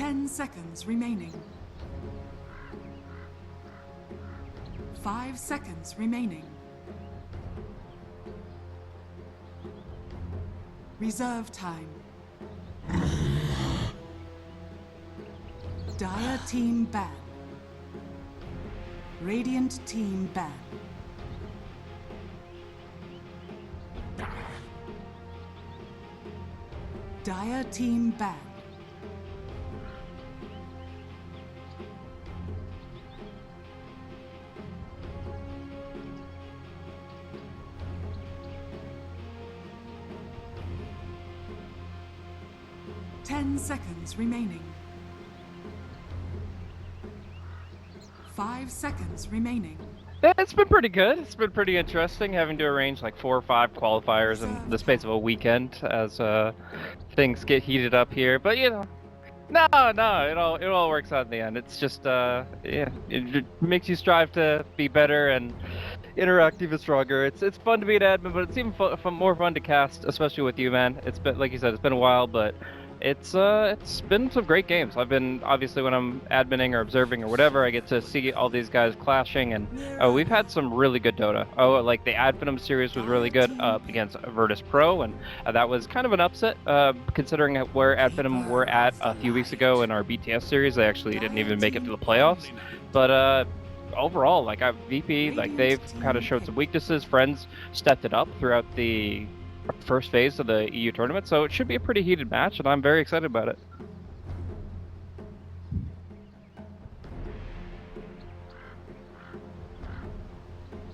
10 seconds remaining. 5 seconds remaining. Reserve time. Dire team ban. Radiant team ban. Dire team ban. Ten seconds remaining. 5 seconds remaining. Yeah, it's been pretty good. It's been pretty interesting having to arrange like 4 or 5 qualifiers in the space of a weekend as things get heated up here. But you know, no, it all works out in the end. It's just yeah, it makes you strive to be better and interact even stronger. It's fun to be an admin, but it's even more fun to cast, especially with you, man. It's been, like you said, it's been a while, but it's been some great games. I've been, obviously, when I'm adminning or observing or whatever, I get to see all these guys clashing, and we've had some really good Dota. Like the F.R.I.E.N.D.S series was really good against Virtus.Pro, and that was kind of an upset considering where F.R.I.E.N.D S were at a few weeks ago in our BTS series. They actually didn't even make it to the playoffs, but overall, like VP, like they've kind of showed some weaknesses. F.R.I.E.N.D S stepped it up throughout the first phase of the EU tournament, so it should be a pretty heated match, and I'm very excited about it.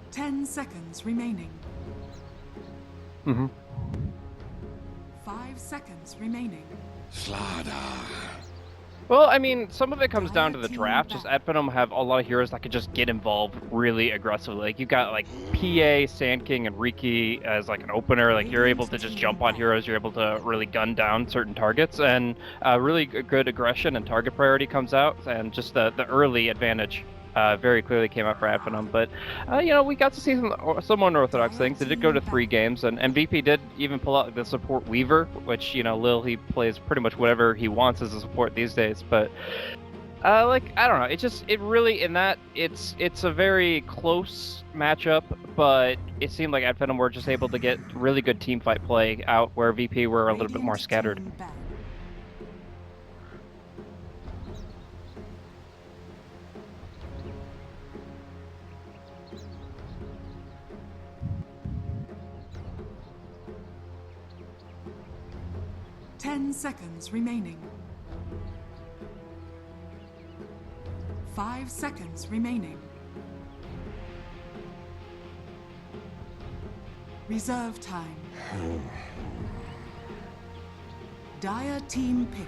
Ten seconds remaining. 5 seconds remaining. Well, I mean, some of it comes down to the draft. Just F.R.I.E.N.D have a lot of heroes that can just get involved really aggressively. Like, you've got, like, PA, Sand King, and Riki as, like, an opener. Like, you're able to just jump on heroes. You're able to really gun down certain targets. And really good aggression and target priority comes out. And just the early advantage very clearly came out for F.R.I.E.N.D. But, you know, we got to see some unorthodox things. They did go to 3 games, and MVP did even pull out the support Weaver, which, you know, Lil, he plays pretty much whatever he wants as a support these days. But, like, I don't know. It really, in that, it's a very close matchup, but it seemed like F.R.I.E.N.D were just able to get really good team fight play out where VP were a little bit more scattered. 10 seconds remaining. 5 seconds remaining. Reserve time. Dire team pick.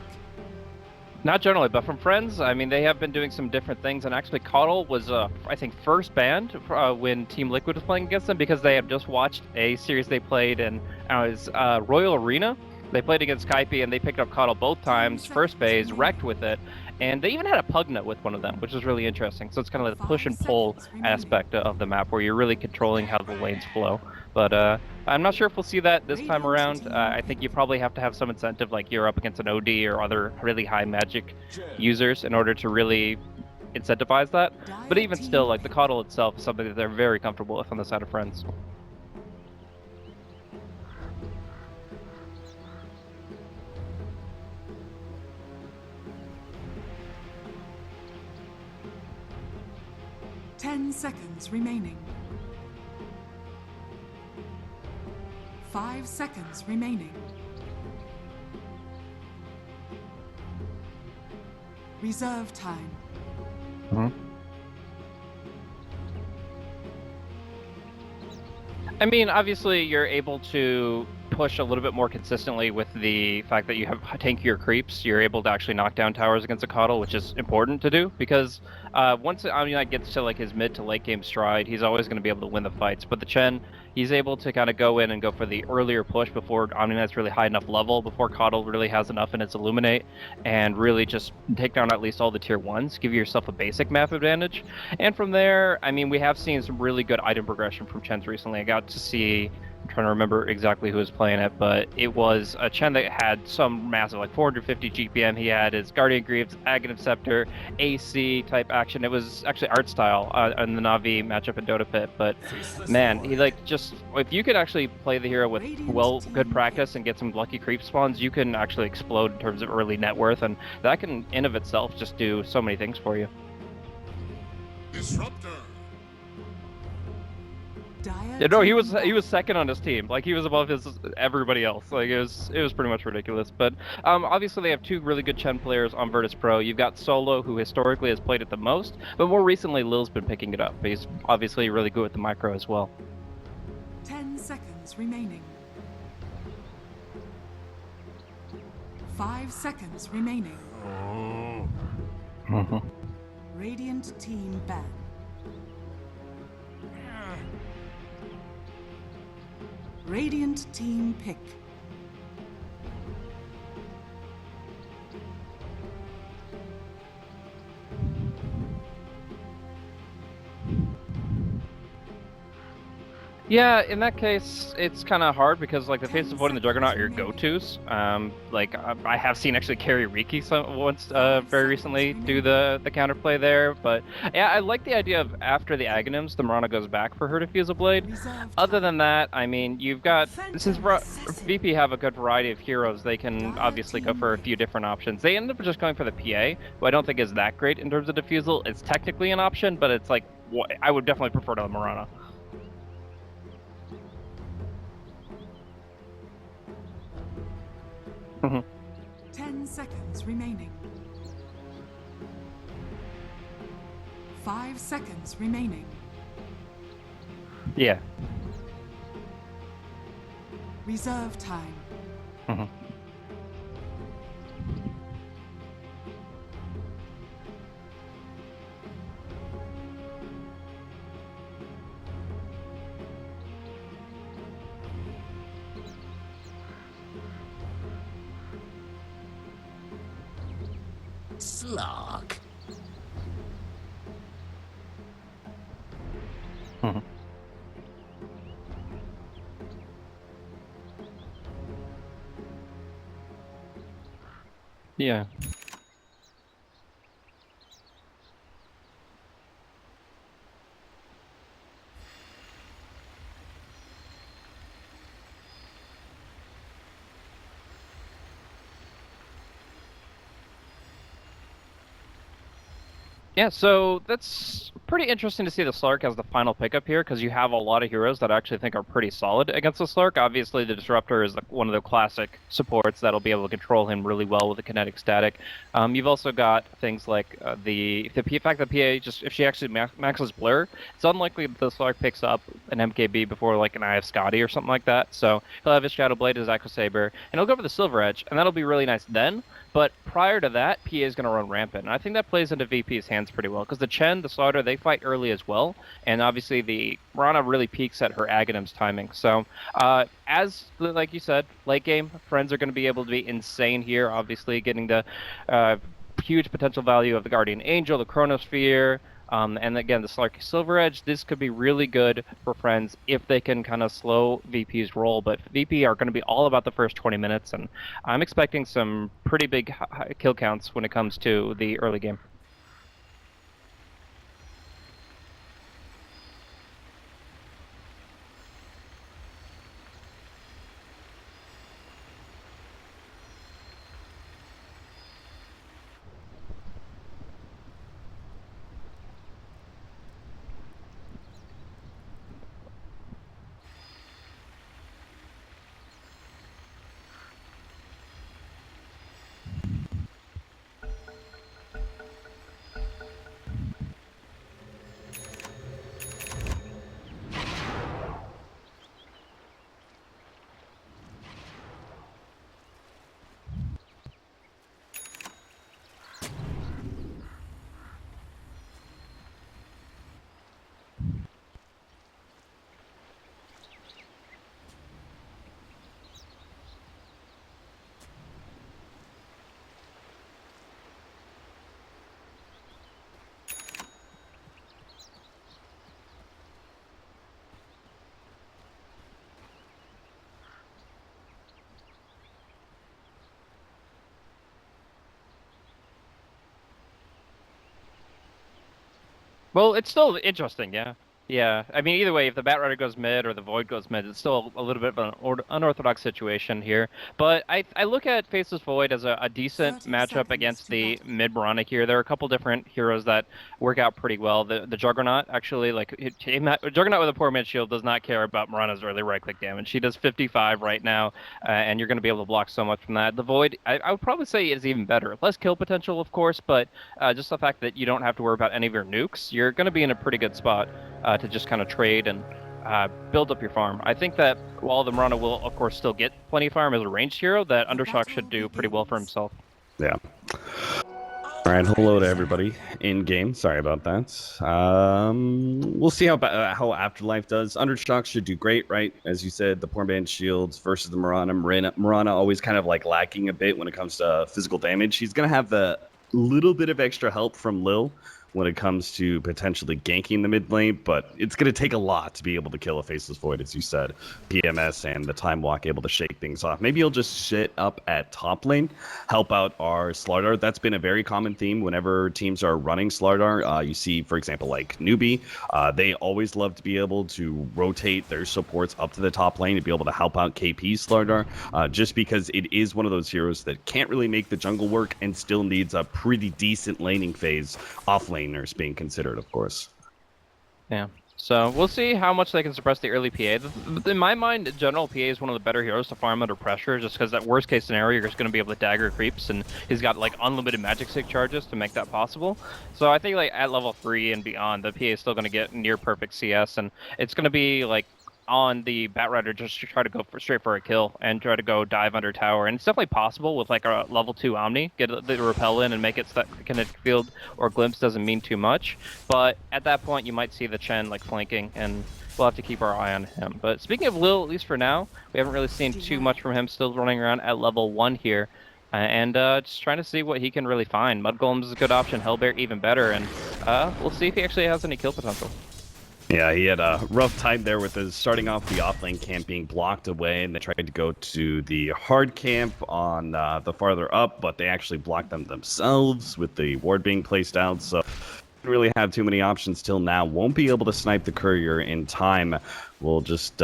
Not generally, but from F.R.I.E.N.D S, I mean, they have been doing some different things, and actually Caudle was, I think, first banned when Team Liquid was playing against them because they had just watched a series they played in Royal Arena. They played against Skype, and they picked up Caudle both times, first phase, wrecked with it, and they even had a Pugnet with one of them, which was really interesting. So it's kind of like the push and pull aspect of the map where you're really controlling how the lanes flow. But I'm not sure if we'll see that this time around. I think you probably have to have some incentive, like you're up against an OD or other really high magic users in order to really incentivize that. But even still, like the Caudle itself is something that they're very comfortable with on the side of F.R.I.E.N.D S. Ten seconds remaining. 5 seconds remaining. Reserve time. I mean, obviously, you're able to push a little bit more consistently with the fact that you have tankier creeps. You're able to actually knock down towers against a Caudle, which is important to do, because once Omni-Knight gets to like his mid to late game stride, he's always going to be able to win the fights. But the Chen, he's able to kind of go in and go for the earlier push before Omni-Knight's really high enough level, before Caudle really has enough in its Illuminate, and really just take down at least all the tier 1s, give yourself a basic map advantage. And from there, I mean, we have seen some really good item progression from Chens recently. I got to see trying to remember exactly who was playing it, but it was a Chen that had some massive, like 450 GPM. He had his Guardian Greaves, Aghanim Scepter, AC type action. It was actually art style on the Na'Vi matchup in Dota Pit, but man, he like just if you could actually play the hero with good practice and get some lucky creep spawns, you can actually explode in terms of early net worth, and that can in of itself just do so many things for you. Disruptor. Yeah, no, he was second on his team. Like he was above everybody else. Like it was pretty much ridiculous. But obviously they have two really good Chen players on Virtus.Pro. You've got Solo, who historically has played it the most, but more recently Lil's been picking it up. He's obviously really good with the micro as well. 10 seconds remaining. 5 seconds remaining. Radiant team ban. Radiant team pick. Yeah, in that case, it's kind of hard because like the Face of Void and the Juggernaut are your go-tos. Like I have seen actually Carry Riki once very recently do the counterplay there, but yeah, I like the idea of after the Aghanims, the Mirana goes back for her to fuse a blade. Other than that, I mean, you've got since VP have a good variety of heroes, they can obviously go for a few different options. They end up just going for the PA, who I don't think is that great in terms of diffusal. It's technically an option, but it's like I would definitely prefer to the Mirana. Mm-hmm. 10 seconds remaining. 5 seconds remaining. Yeah. Reserve time. Mm-hmm. Slog. Mm-hmm. Yeah. Yeah, so that's pretty interesting to see the Slark as the final pickup here, because you have a lot of heroes that I actually think are pretty solid against the Slark. Obviously, the Disruptor is one of the classic supports that'll be able to control him really well with the kinetic static. You've also got things like the fact that PA, just if she actually maxes Blur, it's unlikely that the Slark picks up an MKB before like an Eye of Scotty or something like that. So he'll have his Shadow Blade, his Echo Saber, and he'll go for the Silver Edge, and that'll be really nice then. But prior to that, PA is going to run rampant, and I think that plays into VP's hands pretty well, because the Chen, the Slaughter, they fight early as well, and obviously the Mirana really peaks at her Aghanim's timing. So, like you said, late game, friends are going to be able to be insane here, obviously getting the huge potential value of the Guardian Angel, the Chronosphere, and again, the Slark Silver Edge. This could be really good for friends if they can kind of slow VP's roll, but VP are going to be all about the first 20 minutes, and I'm expecting some pretty big kill counts when it comes to the early game. Well, it's still interesting, yeah. Yeah, I mean, either way, if the Batrider goes mid or the Void goes mid, it's still a little bit of an unorthodox situation here. But I look at Faceless Void as a decent 30 matchup seconds against to the battle. mid Mirana here. There are a couple different heroes that work out pretty well. The Juggernaut, actually, like, Juggernaut with a poor mid shield does not care about Mirana's early right-click damage. She does 55 right now, and you're going to be able to block so much from that. The Void, I would probably say, is even better. Less kill potential, of course, but just the fact that you don't have to worry about any of your nukes, you're going to be in a pretty good spot to just kind of trade and build up your farm. I think that while the Mirana will, of course, still get plenty of farm as a ranged hero, that The Undershock battle should do pretty well for begins. himself. Yeah. All right, hello to everybody in game. Sorry about that. We'll see how Afterlife does. Undershock should do great, right? As you said, the poor man's shields versus the Mirana. Mirana always kind of like lacking a bit when it comes to physical damage. He's gonna have the little bit of extra help from Lil when it comes to potentially ganking the mid lane, but it's going to take a lot to be able to kill a Faceless Void, as you said. PMS and the Time Walk able to shake things off. Maybe he'll just sit up at top lane, help out our Slardar. That's been a very common theme whenever teams are running Slardar. You see, for example, like Newbie, they always love to be able to rotate their supports up to the top lane to be able to help out KP Slardar, just because it is one of those heroes that can't really make the jungle work and still needs a pretty decent laning phase off lane being considered, of course. Yeah. So we'll see how much they can suppress the early PA. In my mind, general PA is one of the better heroes to farm under pressure, just because that worst case scenario, you're just going to be able to dagger creeps, and he's got like unlimited magic stick charges to make that possible. So I think like at level 3 and beyond, the PA is still going to get near perfect CS, and it's going to be like on the Batrider just to try to go straight for a kill and try to go dive under tower. And it's definitely possible with like a level 2 Omni, get the repel in and make it so that kinetic field or glimpse doesn't mean too much. But at that point, you might see the Chen like flanking, and we'll have to keep our eye on him. But speaking of Lil, at least for now, we haven't really seen too much from him, still running around at level 1 here. And just trying to see what he can really find. Mud Golems is a good option, Hellbear even better, and we'll see if he actually has any kill potential. Yeah, he had a rough time there with his starting off the offlane camp being blocked away, and they tried to go to the hard camp on the farther up, but they actually blocked them themselves with the ward being placed out, so didn't really have too many options till now. Won't be able to snipe the courier in time. We'll just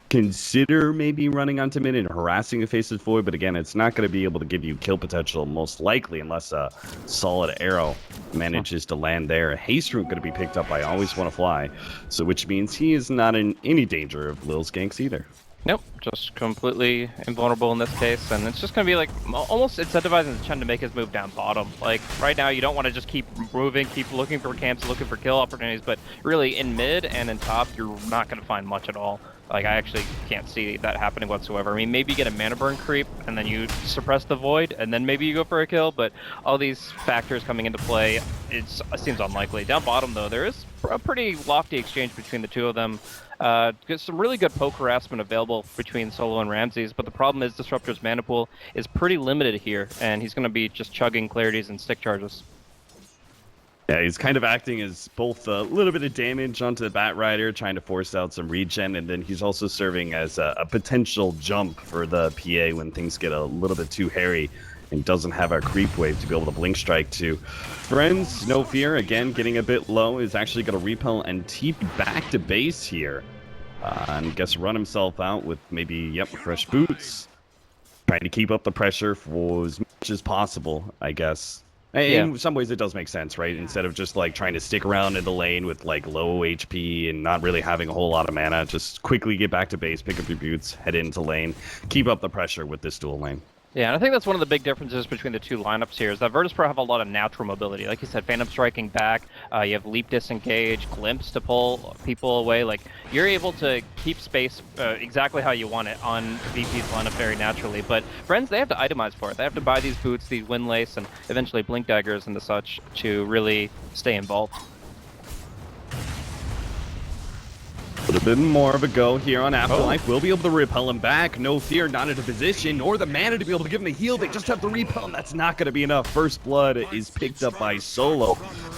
consider maybe running onto mid and harassing a Faceless Void, but again, it's not going to be able to give you kill potential most likely unless a solid arrow manages to land there. Haste Root going to be picked up by Always Want to Fly, so which means he is not in any danger of Lil's ganks either. Nope, just completely invulnerable in this case, and it's just going to be like almost incentivizing Chen to make his move down bottom. Like right now, you don't want to just keep moving, keep looking for camps, looking for kill opportunities, but really in mid and in top, you're not going to find much at all. Like, I actually can't see that happening whatsoever. I mean, maybe you get a mana burn creep, and then you suppress the Void, and then maybe you go for a kill, but all these factors coming into play, it seems unlikely. Down bottom, though, there is a pretty lofty exchange between the two of them. Some really good poke harassment available between Solo and Ramses, but the problem is Disruptor's mana pool is pretty limited here, and he's going to be just chugging clarities and stick charges. Yeah, he's kind of acting as both a little bit of damage onto the Batrider, trying to force out some regen, and then he's also serving as a potential jump for the PA when things get a little bit too hairy and doesn't have a creep wave to be able to blink strike to. Friends, no fear, again, getting a bit low, is actually going to repel and TP back to base here. And guess run himself out with maybe, fresh boots. Trying to keep up the pressure for as much as possible, I guess. In some ways, it does make sense, right? Instead of just like trying to stick around in the lane with like low HP and not really having a whole lot of mana, just quickly get back to base, pick up your boots, head into lane, keep up the pressure with this dual lane. Yeah, and I think that's one of the big differences between the two lineups here, is that Virtus.Pro have a lot of natural mobility. Like you said, Phantom striking back, you have Leap Disengage, Glimpse to pull people away. Like, you're able to keep space exactly how you want it on VP's lineup very naturally. But Friends, they have to itemize for it. They have to buy these boots, these Windlace, and eventually Blink Daggers and the such to really stay involved. A little bit more of a go here on Afterlife. We'll be able to repel him back. No fear, not in a position, nor the mana to be able to give him the heal. They just have the repel, and that's not going to be enough. First Blood is picked up by Solo,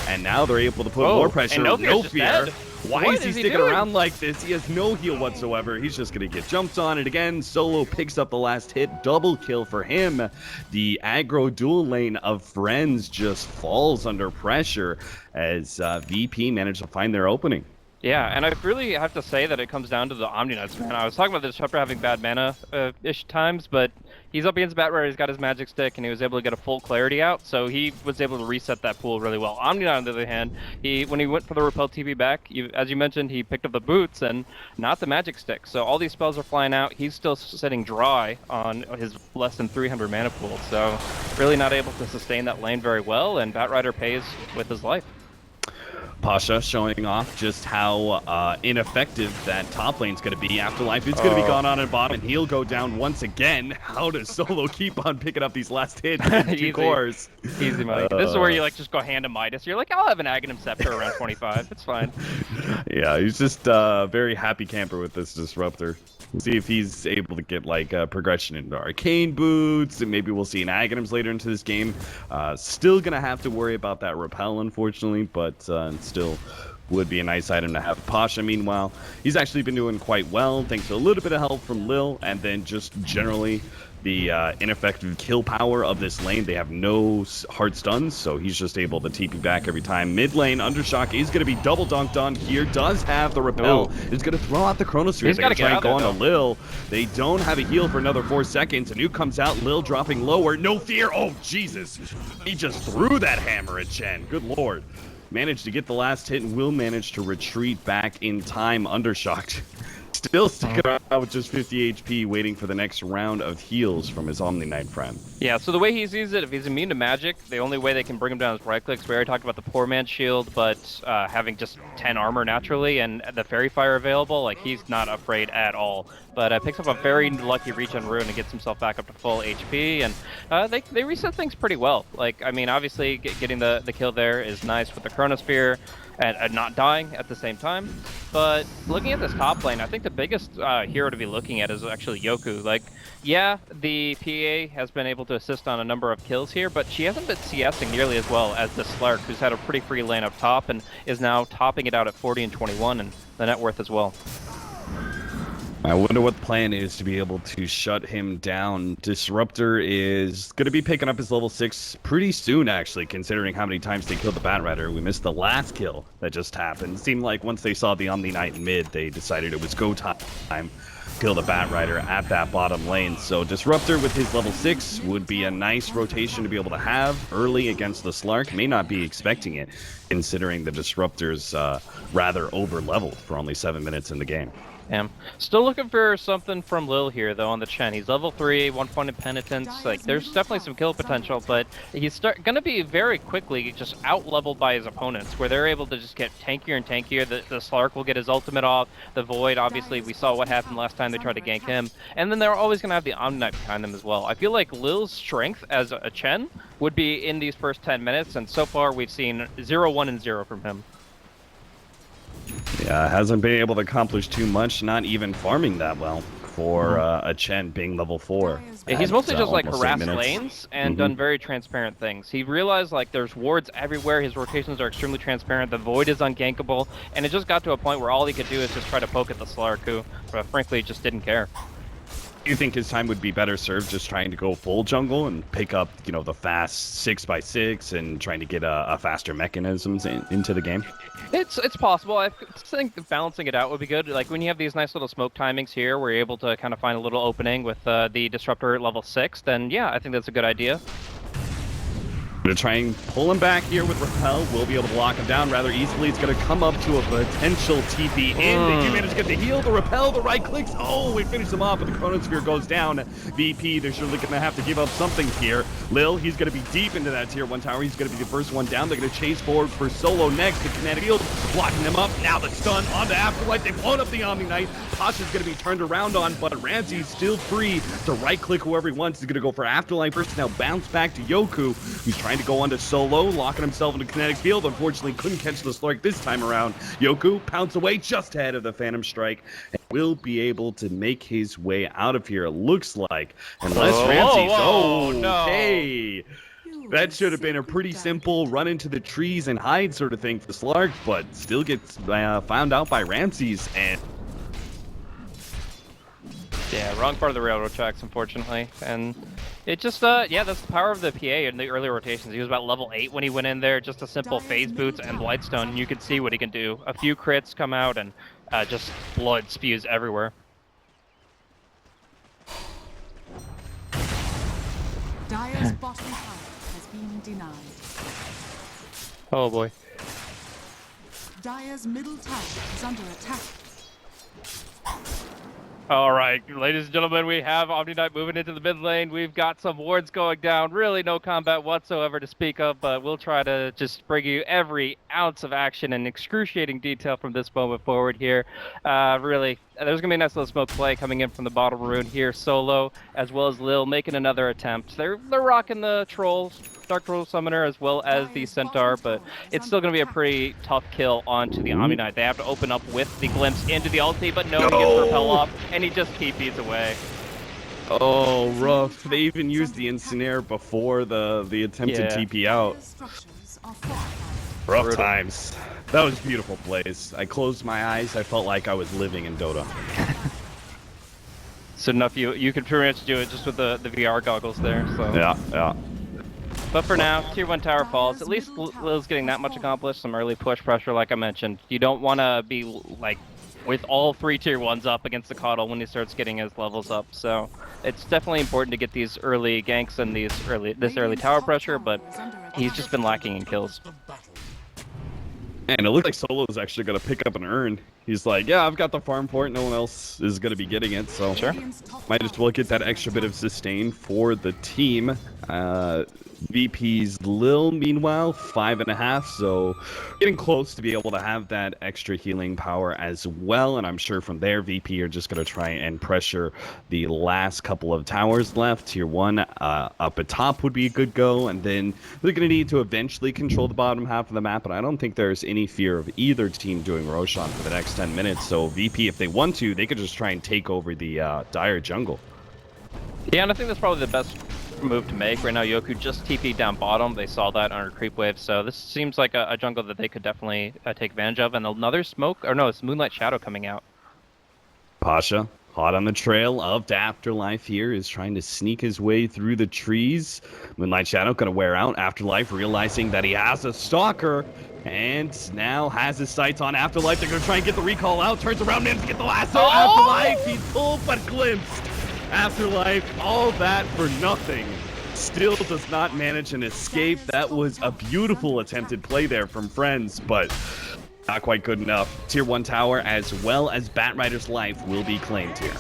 and now they're able to put more pressure. And no fear. Why What is he is he sticking doing? around like this? He has no heal whatsoever. He's just going to get jumped on it again. Solo picks up the last hit. Double kill for him. The aggro dual lane of Friends just falls under pressure as VP managed to find their opening. Yeah, and I really have to say that it comes down to the Omni Knights, man. I was talking about the Disruptor having bad mana-ish times, but he's up against Batrider, he's got his magic stick, and he was able to get a full clarity out, so he was able to reset that pool really well. Omni Knight, on the other hand, when he went for the Repel TP back, as you mentioned, he picked up the boots and not the magic stick, so all these spells are flying out. He's still sitting dry on his less than 300 mana pool, so really not able to sustain that lane very well, and Batrider pays with his life. Pasha showing off just how ineffective that top lane's going to be. Afterlife is going to be gone on at bottom, and he'll go down once again. How does Solo keep on picking up these last hits in 2 cores? Easy money. This is where you like just go hand to Midas. You're like, I'll have an Aghanim Scepter around 25. It's fine. Yeah, he's just a very happy camper with this Disruptor. We'll see if he's able to get like progression into Arcane Boots, and maybe we'll see an Aghanims later into this game. Still gonna have to worry about that Repel, unfortunately, but still would be a nice item to have. Pasha, meanwhile, he's actually been doing quite well, thanks to a little bit of help from Lil, and then just generally the ineffective kill power of this lane. They have no hard stuns, so he's just able to TP back every time. Mid lane, Undershock is going to be double dunked on here. Does have the Repel. Is going to throw out the Chronosphere. They're going to try and go on to Lil. They don't have a heal for another 4 seconds. A nuke comes out. Lil dropping lower. No fear. Oh, Jesus. He just threw that hammer at Chen. Good lord. Managed to get the last hit and will manage to retreat back in time. Undershocked. Still sticking around with just 50 HP, waiting for the next round of heals from his Omni Knight friend. Yeah, so the way he sees it, if he's immune to magic, the only way they can bring him down is right clicks. We already talked about the poor man's shield, but having just 10 armor naturally and the Fairy Fire available, like he's not afraid at all. But picks up a very lucky reach on Rune and gets himself back up to full HP, and they reset things pretty well. Like, I mean, obviously getting the kill there is nice with the Chronosphere and not dying at the same time. But looking at this top lane, I think the biggest hero to be looking at is actually Yoku. Like, yeah, the PA has been able to assist on a number of kills here, but she hasn't been CSing nearly as well as the Slark, who's had a pretty free lane up top and is now topping it out at 40 and 21 and the net worth as well. I wonder what the plan is to be able to shut him down. Disruptor is going to be picking up his level 6 pretty soon, actually, considering how many times they killed the Batrider. We missed the last kill that just happened. It seemed like once they saw the Omni Knight in mid, they decided it was go time. Kill the Batrider at that bottom lane. So Disruptor with his level 6 would be a nice rotation to be able to have early against the Slark. May not be expecting it, considering the Disruptor's rather over-leveled for only 7 minutes in the game. Yeah. Still looking for something from Lil here, though, on the Chen. He's level 3, 1 point of penitence. Like, there's definitely some kill potential, but he's going to be very quickly just out-leveled by his opponents, where they're able to just get tankier and tankier. The Slark will get his ultimate off. The Void, obviously, we saw what happened last time they tried to gank him. And then they're always going to have the Omni Knight behind them as well. I feel like Lil's strength as a Chen would be in these first 10 minutes, and so far we've seen 0, 1, and 0 from him. Yeah, hasn't been able to accomplish too much, not even farming that well for a Chen being level 4. Yeah, he's mostly just like harassed lanes and done very transparent things. He realized like there's wards everywhere, his rotations are extremely transparent, the Void is ungankable, and it just got to a point where all he could do is just try to poke at the Slark, who frankly just didn't care. Do you think his time would be better served just trying to go full jungle and pick up, you know, the fast 6x6 and trying to get a faster mechanisms into the game? It's possible. I think balancing it out would be good. Like when you have these nice little smoke timings here, where you're able to kind of find a little opening with the Disruptor at level 6, then yeah, I think that's a good idea. Going to try and pull him back here with Repel. We'll be able to lock him down rather easily. It's going to come up to a potential TP in. They do manage to get the heal, the Repel, the right clicks. Oh, we finish him off, but the Chronosphere goes down. VP, they're surely going to have to give up something here. Lil, he's going to be deep into that tier 1 tower. He's going to be the first one down. They're going to chase forward for Solo next. The kinetic field blocking them up. Now the stun onto Afterlife. They've blown up the Omni Knight. Pasha's going to be turned around on, but Ramsey's still free to right click whoever he wants. He's going to go for Afterlife first. Now bounce back to Yoku, who's trying to go onto Solo, locking himself into kinetic field. Unfortunately, couldn't catch the Slark this time around. Yoku pounce away just ahead of the Phantom Strike and will be able to make his way out of here, it looks like. Unless Ramsey's... no. Okay. That should have been a pretty simple run into the trees and hide sort of thing for Slark, but still gets found out by Ramses. And Yeah, wrong part of the railroad tracks, unfortunately. And it just, yeah, that's the power of the PA in the early rotations. He was about level 8 when he went in there, just a simple phase boots and Blightstone, and you can see what he can do. A few crits come out, and just blood spews everywhere. Dire's bottom tower has been denied. Oh boy. Dire's middle tower is under attack. Alright, ladies and gentlemen, we have Omni Knight moving into the mid lane. We've got some wards going down. Really no combat whatsoever to speak of, but we'll try to just bring you every ounce of action and excruciating detail from this moment forward here. Really, there's going to be a nice little smoke play coming in from the bottom rune here. Solo, as well as Lil, making another attempt. They're rocking the trolls. Dark Troll Summoner as well as the Centaur, but it's still going to be a pretty tough kill onto the Omni Knight. They have to open up with the glimpse into the ulti, but no, he gets repel off, and he just TPs away. oh, rough. They even used the Incinerator before the attempted TP out. Structures are fortified. Rough Brutal. times. That was beautiful plays. I closed my eyes. I felt like I was living in Dota. So enough, you can pretty much do it just with the VR goggles there. So. Yeah. But for now, tier 1 tower falls. At least Lil's getting that much accomplished. Some early push pressure, like I mentioned. You don't want to be like with all 3 tier 1s up against the Coddle when he starts getting his levels up. So it's definitely important to get these early ganks and this early tower pressure, but he's just been lacking in kills. And it looks like Solo is actually going to pick up an urn. He's like, yeah, I've got the farm for it. No one else is going to be getting it, so Sure. might as well get that extra bit of sustain for the team. VP's Lil, meanwhile, 5.5, so getting close to be able to have that extra healing power as well. And I'm sure from there, VP are just going to try and pressure the last couple of towers left. Tier 1 up at top would be a good go, and then they're going to need to eventually control the bottom half of the map, but I don't think there's any fear of either team doing Roshan for the next 10 minutes. So VP, if they want to, they could just try and take over the Dire jungle. Yeah, and I think that's probably the best move to make. Right now, Yoku just TP'd down bottom. They saw that under creep wave, so this seems like a jungle that they could definitely take advantage of. And another smoke, or no, it's Moonlight Shadow coming out. Pasha, hot on the trail of the Afterlife here, is trying to sneak his way through the trees. Moonlight Shadow going to wear out. Afterlife realizing that he has a stalker, and now has his sights on Afterlife. They're going to try and get the recall out. Turns around, man, to get the lasso. Oh! Afterlife, he's pulled but glimpsed. Afterlife, all that for nothing. Still does not manage an escape. That was a beautiful attempted play there from Friends, but not quite good enough. Tier 1 tower as well as Batrider's life will be claimed here.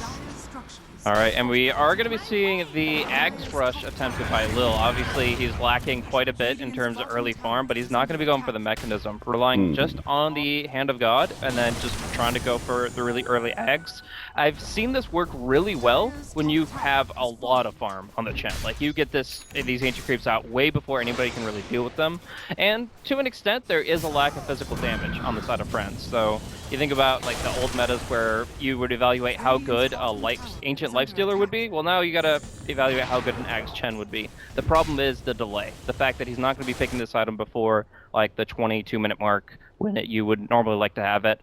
Alright, and we are going to be seeing the Axe Rush attempted by Lil. Obviously, he's lacking quite a bit in terms of early farm, but he's not going to be going for the mechanism. Relying just on the Hand of God, and then just trying to go for the really early Axe. I've seen this work really well when you have a lot of farm on the champ. Like, you get these Ancient Creeps out way before anybody can really deal with them. And to an extent, there is a lack of physical damage on the side of Friends. So you think about like the old metas where you would evaluate how good a Ancient Lifestealer would be. Well, now you gotta evaluate how good an Axe Chen would be. The problem is the delay. The fact that he's not going to be picking this item before like the 22-minute mark when you would normally like to have it.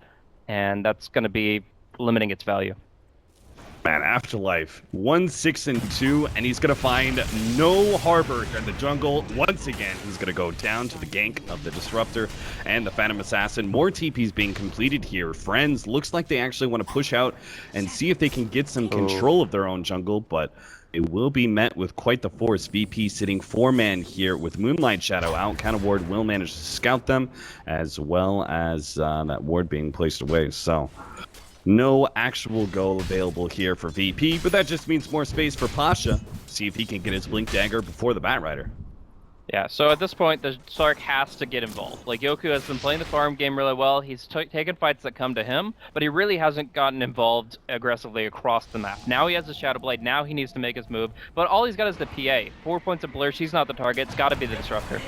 And that's going to be limiting its value. Man, Afterlife, 1-6-2, and he's going to find no harbor here in the jungle. Once again, he's going to go down to the gank of the Disruptor and the Phantom Assassin. More TPs being completed here. Friends, looks like they actually want to push out and see if they can get some control of their own jungle, but it will be met with quite the force. VP sitting 4-man here with Moonlight Shadow out. Counter ward will manage to scout them, as well as that ward being placed away. So no actual go available here for VP, but that just means more space for Pasha. See if he can get his Blink Dagger before the Batrider. Yeah, so at this point, the Slark has to get involved. Like, Yoku has been playing the farm game really well. He's taken fights that come to him, but he really hasn't gotten involved aggressively across the map. Now he has the Shadow Blade. Now he needs to make his move, but all he's got is the PA. 4 points of blur. She's not the target. It's got to be the Disruptor.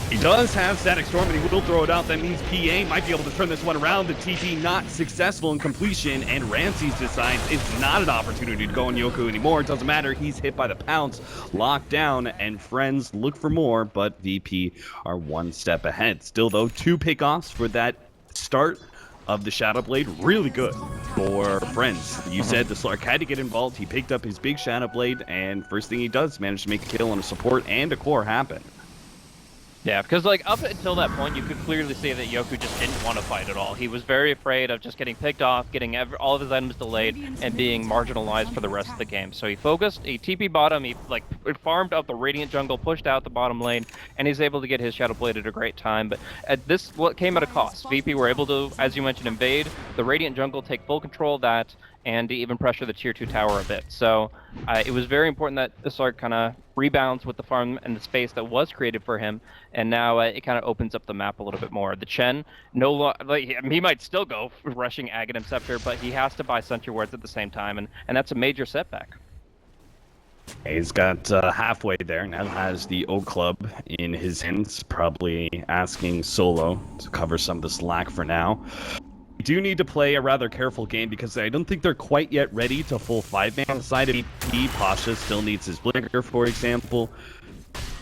He does have Static Storm, and he will throw it out. That means PA might be able to turn this one around. The TP not successful in completion, and Ramses decides it's not an opportunity to go on Yoku anymore. It doesn't matter. He's hit by the pounce, locked down, and friends look for more, but VP are one step ahead. Still, though, 2 pickoffs for that start of the Shadow Blade. Really good for friends. You said the Slark had to get involved. He picked up his big Shadow Blade, and first thing he does, managed to make a kill on a support and a core happen. Yeah, because like up until that point, you could clearly see that Yoku just didn't want to fight at all. He was very afraid of just getting picked off, getting all of his items delayed, and being marginalized for the rest of the game. So he focused, he TP bottom, he like farmed up the Radiant jungle, pushed out the bottom lane, and he's able to get his Shadow Blade at a great time. But at this, what came at a cost. VP were able to, as you mentioned, invade the Radiant jungle, take full control of that, and even pressure the tier 2 tower a bit. So it was very important that the Slark kind of rebounds with the farm and the space that was created for him, and now it kind of opens up the map a little bit more. The Chen, he might still go rushing Aghanim Scepter, but he has to buy Sentry Wards at the same time, and that's a major setback. He's got halfway there, now has the O Club in his hands, probably asking Solo to cover some of the slack for now. Do need to play a rather careful game because I don't think they're quite yet ready to full 5-man side of EP. Pasha still needs his blinker, for example.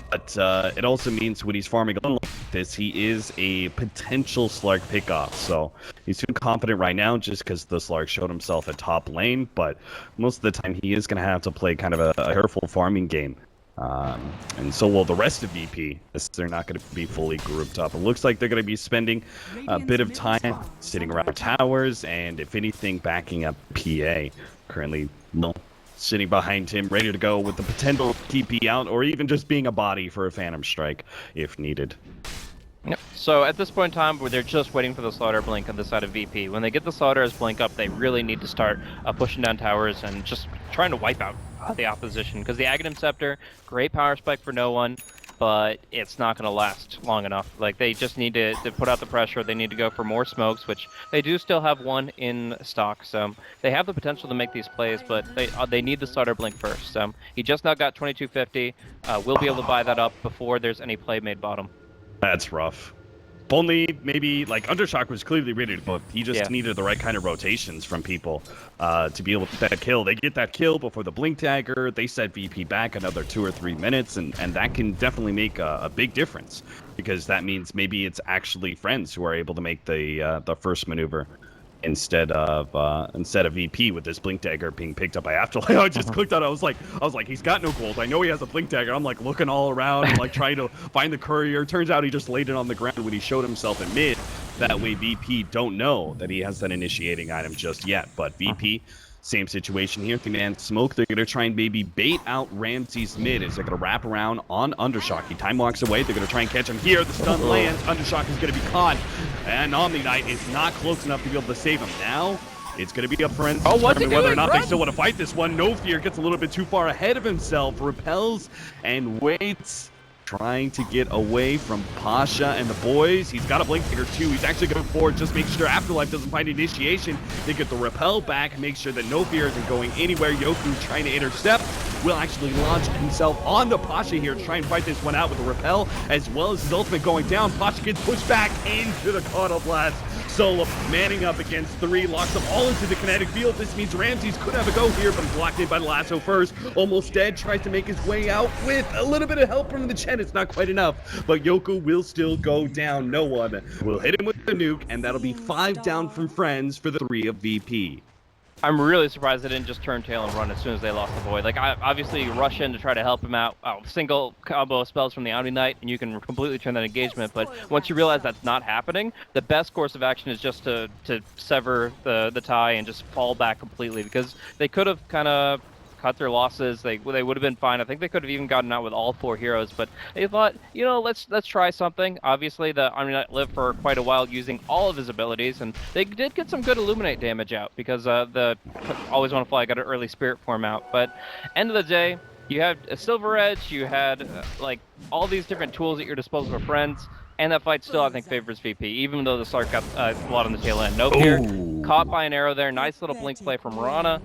But it also means when he's farming like this, he is a potential Slark pickoff. So he's too confident right now just because the Slark showed himself at top lane. But most of the time, he is going to have to play kind of a careful farming game. And so will the rest of VP, as they're not going to be fully grouped up. It looks like they're going to be spending a bit of time sitting around towers and, if anything, backing up PA. Currently, sitting behind him, ready to go with the potential TP out, or even just being a body for a Phantom Strike if needed. Yep. So at this point in time, where they're just waiting for the Slaughter blink on the side of VP. When they get the Slaughter's blink up, they really need to start pushing down towers and just trying to wipe out the opposition. Because the Aghanim Scepter, great power spike for no one, but it's not going to last long enough. Like, they just need to put out the pressure. They need to go for more smokes, which they do still have one in stock. So they have the potential to make these plays, but they need the Slaughter blink first. So he just now got 2250. We'll be able to buy that up before there's any play made bottom. That's rough. If only maybe, like, Undershock was clearly ready to go. He just needed the right kind of rotations from people to be able to get that kill. They get that kill before the blink dagger. They set VP back another 2 or 3 minutes, and that can definitely make a big difference, because that means maybe it's actually friends who are able to make the first maneuver instead of VP with this blink dagger being picked up by Afterlife. I just clicked on it. I was like, he's got no gold. I know he has a blink dagger. I'm like looking all around and like trying to find the courier. Turns out he just laid it on the ground when he showed himself in mid. That way VP don't know that he has that initiating item just yet. But VP, same situation here. 3-man smoke. They're going to try and maybe bait out Ramses mid as they're going to wrap around on Undershock. He time walks away. They're going to try and catch him here. The stun lands. Undershock is going to be caught. And Omni Knight is not close enough to be able to save him. Now, it's going to be up for Friends to determine whether or not they still want to fight this one. No Fear gets a little bit too far ahead of himself. Repels and waits, trying to get away from Pasha and the boys. He's got a blink dagger too. He's actually going forward, just make sure Afterlife doesn't find initiation. They get the repel back, make sure that No Fear isn't going anywhere. Yoku trying to intercept, will actually launch himself onto Pasha here to try and fight this one out with a repel, as well as his ultimate going down. Pasha gets pushed back into the Caudal Blast. Solo manning up against 3, locks them all into the kinetic field. This means Ramses could have a go here, but he's locked in by the lasso first. Almost dead, tries to make his way out with a little bit of help from the Chen. It's not quite enough, but Yoku will still go down. No one will hit him with the nuke, and that'll be 5 down from Friends for the 3 of VP. I'm really surprised they didn't just turn tail and run as soon as they lost the Void. Like, obviously you rush in to try to help him out. Single combo spells from the Omni Knight, and you can completely turn that engagement. But once you realize that's not happening, the best course of action is just to sever the tie and just fall back completely, because they could have kind of cut their losses. They would have been fine. I think they could have even gotten out with all 4 heroes, but they thought, you know, let's try something. Obviously, the Omni Knight lived for quite a while using all of his abilities, and they did get some good Illuminate damage out because the Always Want to Fly got an early Spirit form out. But end of the day, you had a Silver Edge, you had like all these different tools at your disposal for Friends, and that fight still, I think, favors VP, even though the Slark got a lot on the tail end. No Fear, caught by an arrow there. Nice little blink play from Mirana.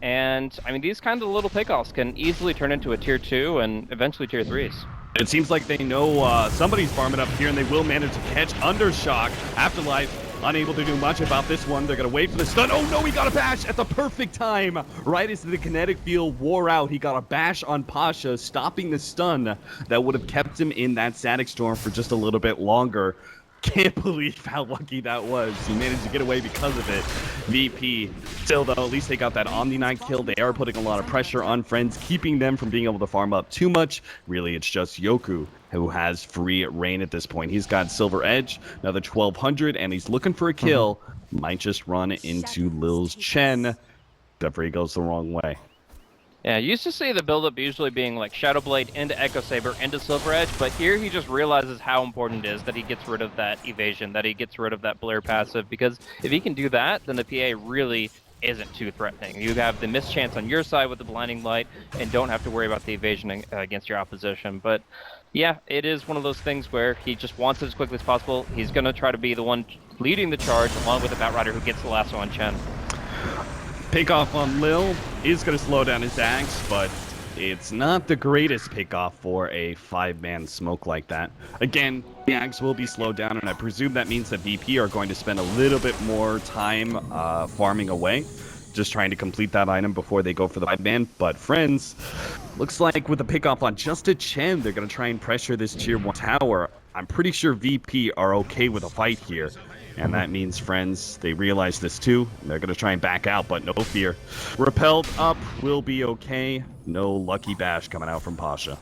And, I mean, these kinds of little pickoffs can easily turn into a tier 2 and eventually tier 3s. It seems like they know somebody's farming up here, and they will manage to catch Undershock. Afterlife unable to do much about this one. They're going to wait for the stun. Oh no, he got a bash at the perfect time. Right as the kinetic field wore out, he got a bash on Pasha, stopping the stun that would have kept him in that static storm for just a little bit longer. Can't believe how lucky that was. He managed to get away because of it. VP, still though, at least they got that Omni Knight kill. They are putting a lot of pressure on Friends, keeping them from being able to farm up too much. Really, it's just Yoku who has free reign at this point. He's got Silver Edge, another 1200, and he's looking for a kill. Might just run into Lil's Chen. Definitely goes the wrong way. Yeah, you used to see the build-up usually being like Shadow Blade into Echo Saber into Silver Edge, but here he just realizes how important it is that he gets rid of that evasion, that he gets rid of that Blur passive, because if he can do that, then the PA really isn't too threatening. You have the mischance on your side with the Blinding Light, and don't have to worry about the evasion against your opposition. But yeah, it is one of those things where he just wants it as quickly as possible. He's going to try to be the one leading the charge, along with the Batrider who gets the lasso on Chen. Pickoff on Lil is going to slow down his axe, but it's not the greatest pickoff for a 5-man smoke like that. Again, the axe will be slowed down, and I presume that means that VP are going to spend a little bit more time farming away, just trying to complete that item before they go for the 5-man. But Friends, looks like with a pickoff on just a Chen, they're going to try and pressure this tier 1 tower. I'm pretty sure VP are okay with a fight here. And that means, Friends, they realize this too. They're going to try and back out, but no fear. Repelled up will be okay. No lucky bash coming out from Pasha.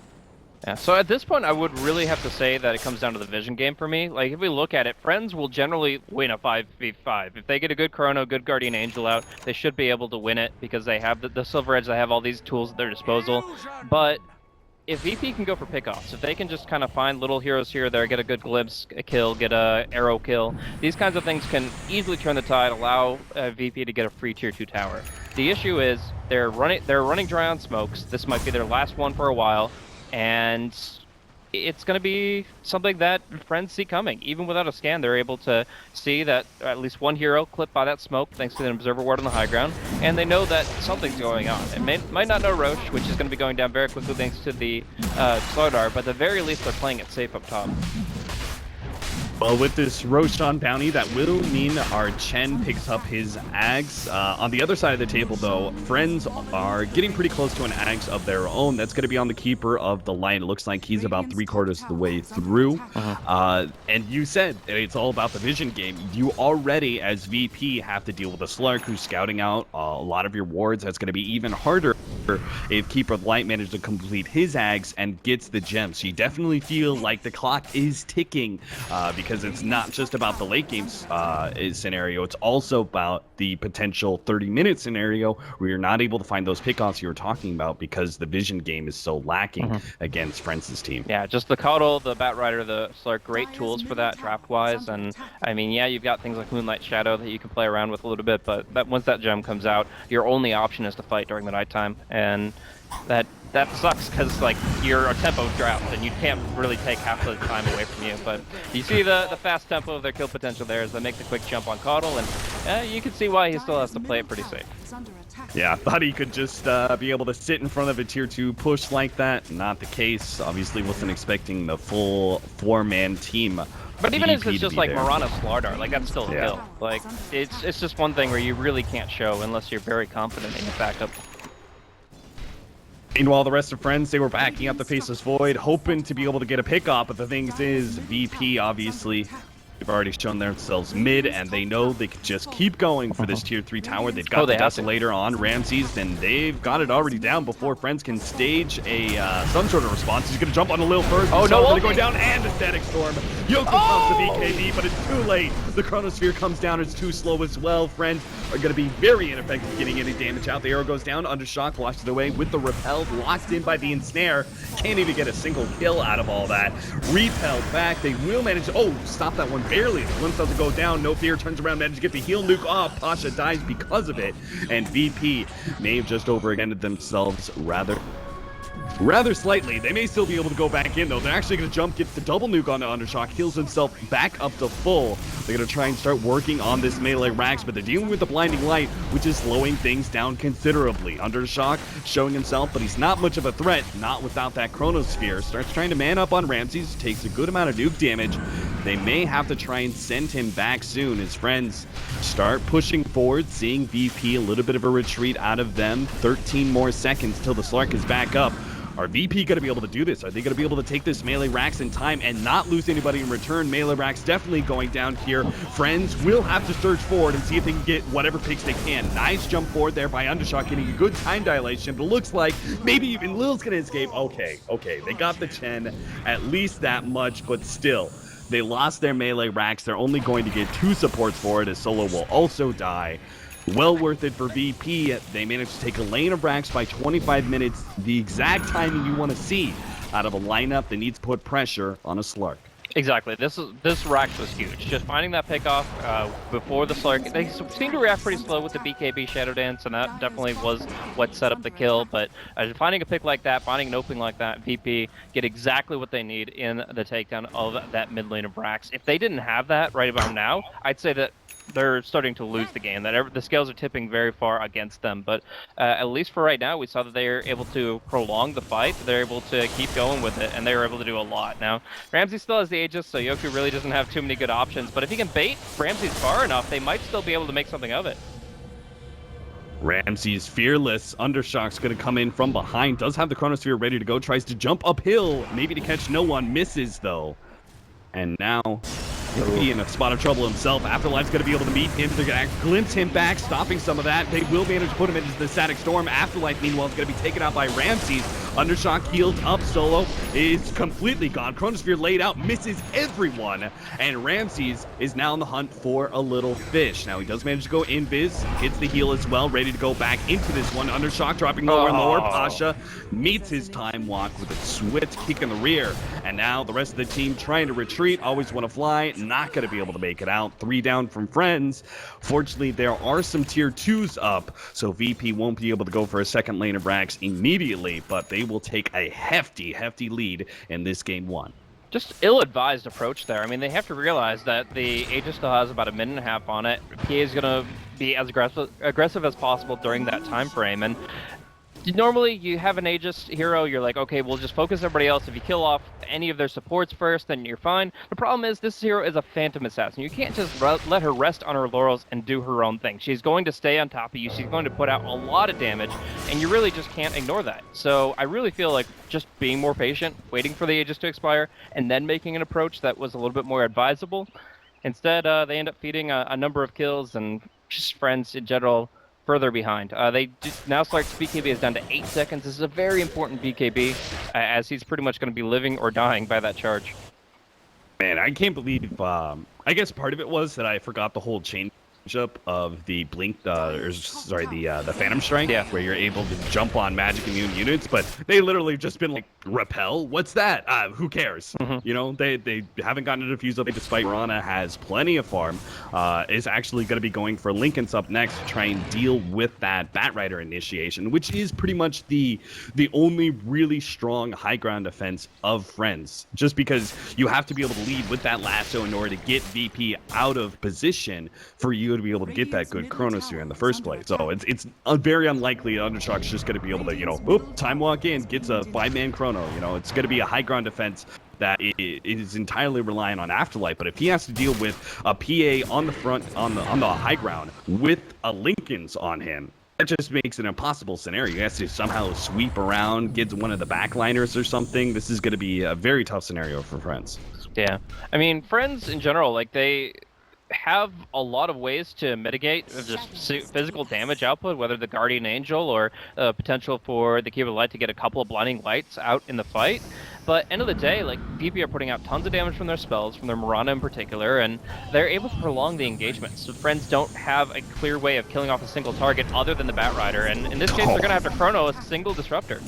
Yeah, so at this point, I would really have to say that it comes down to the vision game for me. Like, if we look at it, Friends will generally win a 5v5. If they get a good Chrono, good Guardian Angel out, they should be able to win it because they have the Silver Edge, they have all these tools at their disposal. But if VP can go for pickoffs, if they can just kind of find little heroes here or there, get a good glimpse, a kill, get a arrow kill, these kinds of things can easily turn the tide, allow VP to get a free tier 2 tower. The issue is they're running dry on smokes. This might be their last one for a while, and it's going to be something that Friends see coming. Even without a scan, they're able to see that at least one hero clipped by that smoke thanks to an observer ward on the high ground, and they know that something's going on. It might not know Roche, which is going to be going down very quickly thanks to the Slowdar, but at the very least they're playing it safe up top. Well, with this Roshan bounty, that will mean our Chen picks up his Ags. On the other side of the table, though, Friends are getting pretty close to an Ags of their own. That's going to be on the Keeper of the Light. It looks like he's about 3/4 of the way through. And you said it's all about the vision game. You already, as VP, have to deal with a Slark who's scouting out a lot of your wards. That's going to be even harder if Keeper of the Light manages to complete his Ags and gets the gems. So you definitely feel like the clock is ticking because it's not just about the late game scenario. It's also about the potential 30-minute scenario where you're not able to find those pickoffs you were talking about because the vision game is so lacking against Friends' team. Yeah, just the Caudal, the Batrider, the Slark, great tools for that draft-wise. And I mean, yeah, you've got things like Moonlight Shadow that you can play around with a little bit, but once that gem comes out, your only option is to fight during the nighttime. And that sucks because like your tempo drops and you can't really take half the time away from you. But you see the fast tempo of their kill potential there as they make the quick jump on Caudal, and you can see why he still has to play it pretty safe. Yeah, I thought he could just be able to sit in front of a tier 2 push like that. Not the case. Obviously wasn't expecting the full 4-man team. But even if it's just like Marana Slardar, like that's still a Yeah. kill. Like it's just one thing where you really can't show unless you're very confident in your backup. Meanwhile, the rest of Friends, they were backing up the Faceless Void, hoping to be able to get a pick off, but the thing is, VP, obviously, they've already shown themselves mid, and they know they can just keep going for this tier 3 tower. They've got the Desolator on Ramses, and they've got it already down before Friends can stage some sort of response. He's going to jump on the Lil first. Oh, no, going to go down, and a Static Storm. Yoku comes the BKB, but it's too late. The Chronosphere comes down. It's too slow as well. Friends are going to be very ineffective getting any damage out. The arrow goes down. Undershock washes it away with the Repelled, locked in by the Ensnare. Can't even get a single kill out of all that. Repelled back. They will manage to... Oh, stop that one barely. The glimpse doesn't go down. No fear. Turns around. Manages to get the heal nuke off. Pasha dies because of it. And VP may have just overextended themselves rather Rather slightly. They may still be able to go back in, though. They're actually going to jump, get the double nuke onto Undershock, heals himself back up to full. They're going to try and start working on this melee Rax, but they're dealing with the blinding light, which is slowing things down considerably. Undershock showing himself, but he's not much of a threat, not without that Chronosphere. Starts trying to man up on Ramses, takes a good amount of nuke damage. They may have to try and send him back soon. His friends start pushing forward, seeing VP, a little bit of a retreat out of them. 13 more seconds till the Slark is back up. Are VP going to be able to do this? Are they going to be able to take this melee Rax in time and not lose anybody in return? Melee Rax definitely going down here. Friends will have to surge forward and see if they can get whatever picks they can. Nice jump forward there by Undershock, getting a good time dilation, but it looks like maybe even Lil's going to escape. Okay, they got the Chen, at least that much, but still. They lost their melee Rax. They're only going to get 2 supports for it, as Solo will also die. Well worth it for VP. They managed to take a lane of Rax by 25 minutes, the exact timing you want to see out of a lineup that needs to put pressure on a Slark. Exactly. This Rax was huge. Just finding that pickoff before the Slark. They seem to react pretty slow with the BKB Shadow Dance, and that definitely was what set up the kill. But finding a pick like that, finding an opening like that, VP get exactly what they need in the takedown of that mid lane of Rax. If they didn't have that right about now, I'd say that they're starting to lose the game, that the scales are tipping very far against them. But at least for right now, we saw that they are able to prolong the fight. They're able to keep going with it, and they were able to do a lot. Now, Ramsey still has the Aegis, so Yoku really doesn't have too many good options. But if he can bait Ramsey's far enough, they might still be able to make something of it. Ramsey's fearless. Undershock's going to come in from behind. Does have the Chronosphere ready to go. Tries to jump uphill, maybe to catch no one. Misses, though. And now he'll be in a spot of trouble himself. Afterlife's going to be able to meet him. They're going to glimpse him back, stopping some of that. They will manage to put him into the Static Storm. Afterlife, meanwhile, is going to be taken out by Ramses. Undershock healed up. Solo is completely gone. Chronosphere laid out, misses everyone. And Ramses is now on the hunt for a little fish. Now, he does manage to go invis, gets the heal as well, ready to go back into this one. Undershock dropping lower and lower. Pasha meets his time walk with a swift kick in the rear. And now the rest of the team trying to retreat. Always want to fly, not going to be able to make it out. 3 down from Friends. Fortunately, there are some tier 2s up, so VP won't be able to go for a second lane of Rax immediately, but they will take a hefty lead in this game 1. Just ill-advised approach there. I mean, they have to realize that the Aegis still has about a minute and a half on it. PA is going to be as aggressive as possible during that time frame, and normally you have an Aegis hero, you're like, okay, we'll just focus everybody else. If you kill off any of their supports first, then you're fine. The problem is this hero is a phantom assassin. You can't just let her rest on her laurels and do her own thing. She's going to stay on top of you. She's going to put out a lot of damage, and you really just can't ignore that. So I really feel like just being more patient, waiting for the Aegis to expire, and then making an approach that was a little bit more advisable. Instead, they end up feeding a number of kills, and just Friends in general further behind. Now Slark's BKB is down to 8 seconds. This is a very important BKB, as he's pretty much going to be living or dying by that charge. Man, I can't believe, I guess part of it was that I forgot the whole change up of the Blink, the Phantom Strike, yeah, where you're able to jump on magic immune units, but they literally just been like, repel? What's that? Who cares? You know, they haven't gotten a defuse up, despite Mirana has plenty of farm, is actually going to be going for Lincoln's up next to try and deal with that Batrider initiation, which is pretty much the only really strong high ground defense of Friends, just because you have to be able to lead with that lasso in order to get VP out of position for you to be able to get that good Chronosphere in the first place. So it's very unlikely Undershock's just going to be able to, you know, time walk in, gets a 5-man Chrono. You know, it's going to be a high ground defense that is entirely reliant on Afterlife. But if he has to deal with a PA on the front, on the high ground, with a Lincoln's on him, that just makes it an impossible scenario. He has to somehow sweep around, get one of the backliners or something. This is going to be a very tough scenario for Friends. Yeah. I mean, Friends in general, like, they have a lot of ways to mitigate just physical damage output, whether the Guardian Angel or potential for the Keeper of Light to get a couple of blinding lights out in the fight. But end of the day, like, VP are putting out tons of damage from their spells, from their Mirana in particular, and they're able to prolong the engagement. So Friends don't have a clear way of killing off a single target other than the Batrider, and in this case, they're going to have to chrono a single disruptor.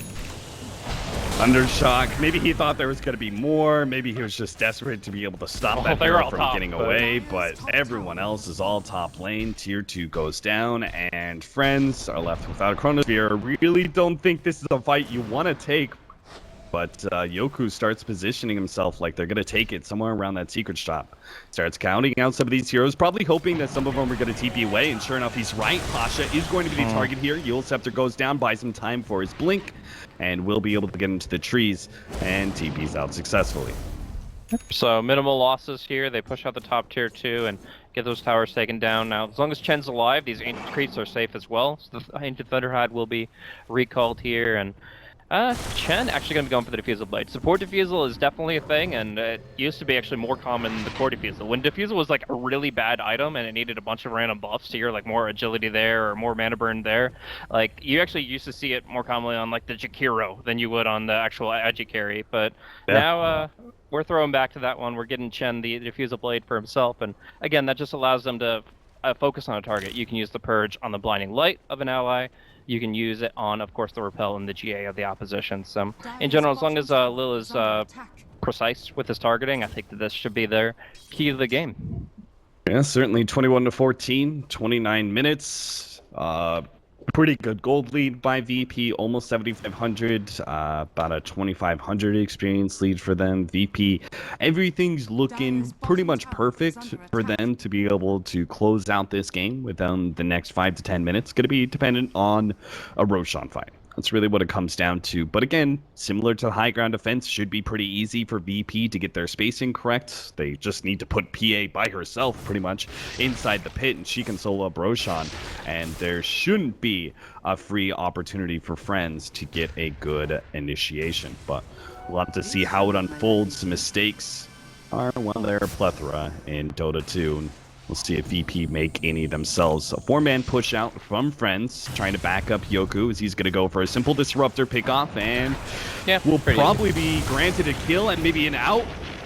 Undershock, maybe he thought there was going to be more. Maybe he was just desperate to be able to stop that they were hero all from top, getting away. But everyone else is all top lane. Tier 2 goes down, and Friends are left without a Chronosphere. Really don't think this is a fight you want to take. But Yoku starts positioning himself like they're going to take it somewhere around that secret shop. Starts counting out some of these heroes, probably hoping that some of them are going to TP away. And sure enough, he's right. Pasha is going to be the target here. Eul Scepter goes down, buys him time for his blink, and will be able to get into the trees and TP's out successfully. So minimal losses here. They push out the top tier 2 and get those towers taken down. Now, as long as Chen's alive, these ancient creeps are safe as well. So the ancient Thunderhide will be recalled here, and Chen actually going to be going for the Diffusal Blade. Support Diffusal is definitely a thing, and it used to be actually more common than the Core Diffusal. When Diffusal was like a really bad item and it needed a bunch of random buffs to your like more agility there or more mana burn there, like you actually used to see it more commonly on like the Jakiro than you would on the actual Agi carry. But now we're throwing back to that one. We're getting Chen the Diffusal Blade for himself, and again, that just allows them to focus on a target. You can use the Purge on the Blinding Light of an ally. You can use it on, of course, the Repel and the GA of the opposition. So, in general, as long as Lil is precise with his targeting, I think that this should be their key to the game. Yeah, certainly 21-14, 29 minutes. Pretty good gold lead by VP, almost 7,500, about a 2,500 experience lead for them. VP, everything's looking pretty much perfect for them to be able to close out this game within the next 5 to 10 minutes. Going to be dependent on a Roshan fight. That's really what it comes down to. But again, similar to high ground defense, should be pretty easy for VP to get their spacing correct. They just need to put PA by herself pretty much inside the pit, and she can solo up Roshan. And there shouldn't be a free opportunity for Friends to get a good initiation. But we'll have to see how it unfolds. Mistakes are, well, they're a plethora in Dota 2. We'll see if VP make any themselves. A 4-man push out from Friends, trying to back up Yoku as he's going to go for a simple disruptor pickoff, and will probably be granted a kill and maybe an out.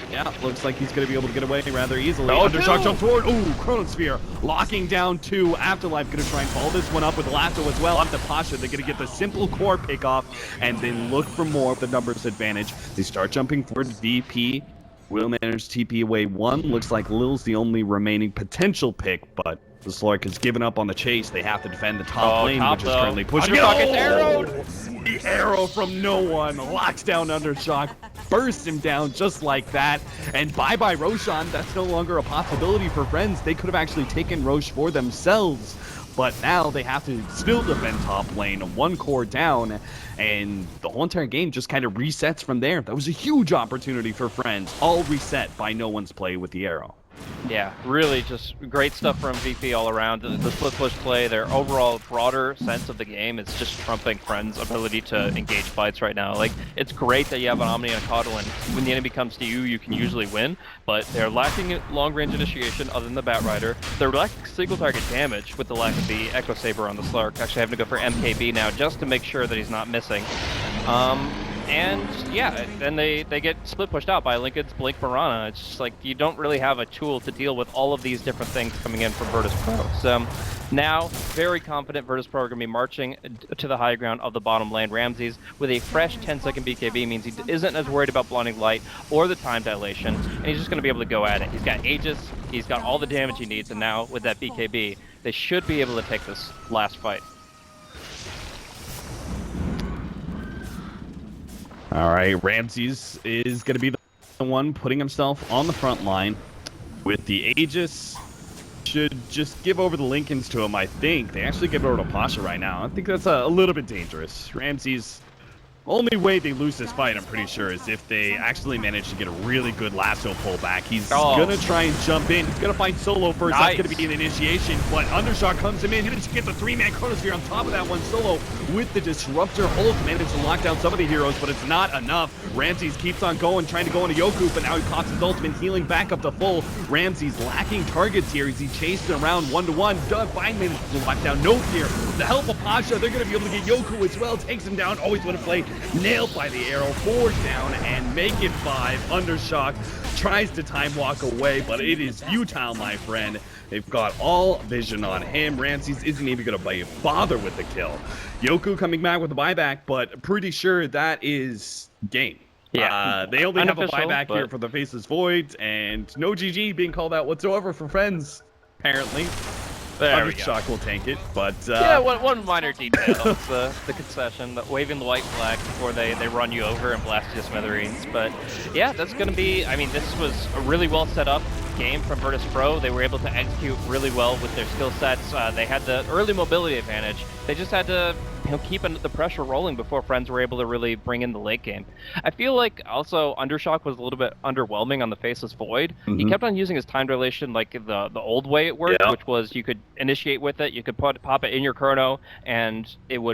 Yeah, looks like he's going to be able to get away rather easily. Undershock jump forward. Ooh, Chronosphere locking down 2. Afterlife going to try and follow this one up with Lasso as well. Up to Pasha. They're going to get the simple core pickoff and then look for more of the numbers advantage. They start jumping forward. VP will manage TP away 1. Looks like Lil's the only remaining potential pick, but the Slork has given up on the chase. They have to defend the top lane, which is currently pushing. The arrow from no one locks down Undershock, bursts him down just like that, and bye-bye Roshan. That's no longer a possibility for Friends. They could have actually taken Roche for themselves, but now they have to still defend top lane, 1 core down, and the whole entire game just kind of resets from there. That was a huge opportunity for Friends, all reset by no one's play with the arrow. Yeah, really just great stuff from VP all around. The split push play, their overall broader sense of the game is just trumping Friends' ability to engage fights right now. Like, it's great that you have an Omni and a Coddle, and when the enemy comes to you, you can usually win, but they're lacking long-range initiation other than the Batrider. They're lacking single target damage with the lack of the Echo Saber on the Slark. Actually having to go for MKB now just to make sure that he's not missing. And yeah, then they get split pushed out by Lincoln's Blink Mirana. It's just like you don't really have a tool to deal with all of these different things coming in from Virtus.Pro. So now, very confident Virtus.Pro are going to be marching to the high ground of the bottom lane. Ramses with a fresh 10-second BKB means he isn't as worried about Blinding Light or the time dilation, and he's just going to be able to go at it. He's got Aegis, he's got all the damage he needs, and now with that BKB, they should be able to take this last fight. All right, Ramses is going to be the one putting himself on the front line with the Aegis. Should just give over the Lincolns to him, I think. They actually give it over to Pasha right now. I think that's a little bit dangerous. Ramses, only way they lose this fight, I'm pretty sure, is if they actually manage to get a really good lasso pullback. He's going to try and jump in. He's going to find solo first. Nice. That's going to be an initiation, but Undershock comes him in. He's going to get the 3-man Chronosphere on top of that one. Solo with the Disruptor ult managed to lock down some of the heroes, but it's not enough. Ramses keeps on going, trying to go into Yoku, but now he pops his ultimate, healing back up to full. Ramses lacking targets here as he chased around 1-to-1. Doug Fine manages to lock down no fear. With the help of Pasha, they're going to be able to get Yoku as well. Takes him down. Always want to play. Nailed by the arrow, 4 down, and make it 5. Undershock tries to time walk away, but it is futile, my friend. They've got all vision on him. Ramses isn't even going to bother with the kill. Yoku coming back with a buyback, but pretty sure that is game. Yeah. They only have a Unofficial, buyback here but- for the Faceless Void, and no GG being called out whatsoever for Friends, apparently. There we go. Undershock will tank it, but Yeah, one minor detail. It's the concession, waving the white flag before they run you over and blast you to smithereens. But yeah, that's going to be, I mean, this was a really well set up game from Virtus.Pro. They were able to execute really well with their skill sets. They had the early mobility advantage. They just had to keep the pressure rolling before Friends were able to really bring in the late game. I feel like also Undershock was a little bit underwhelming on the Faceless Void. He kept on using his time dilation like the old way it worked, which was you could initiate with it, you could pop it in your chrono, and it would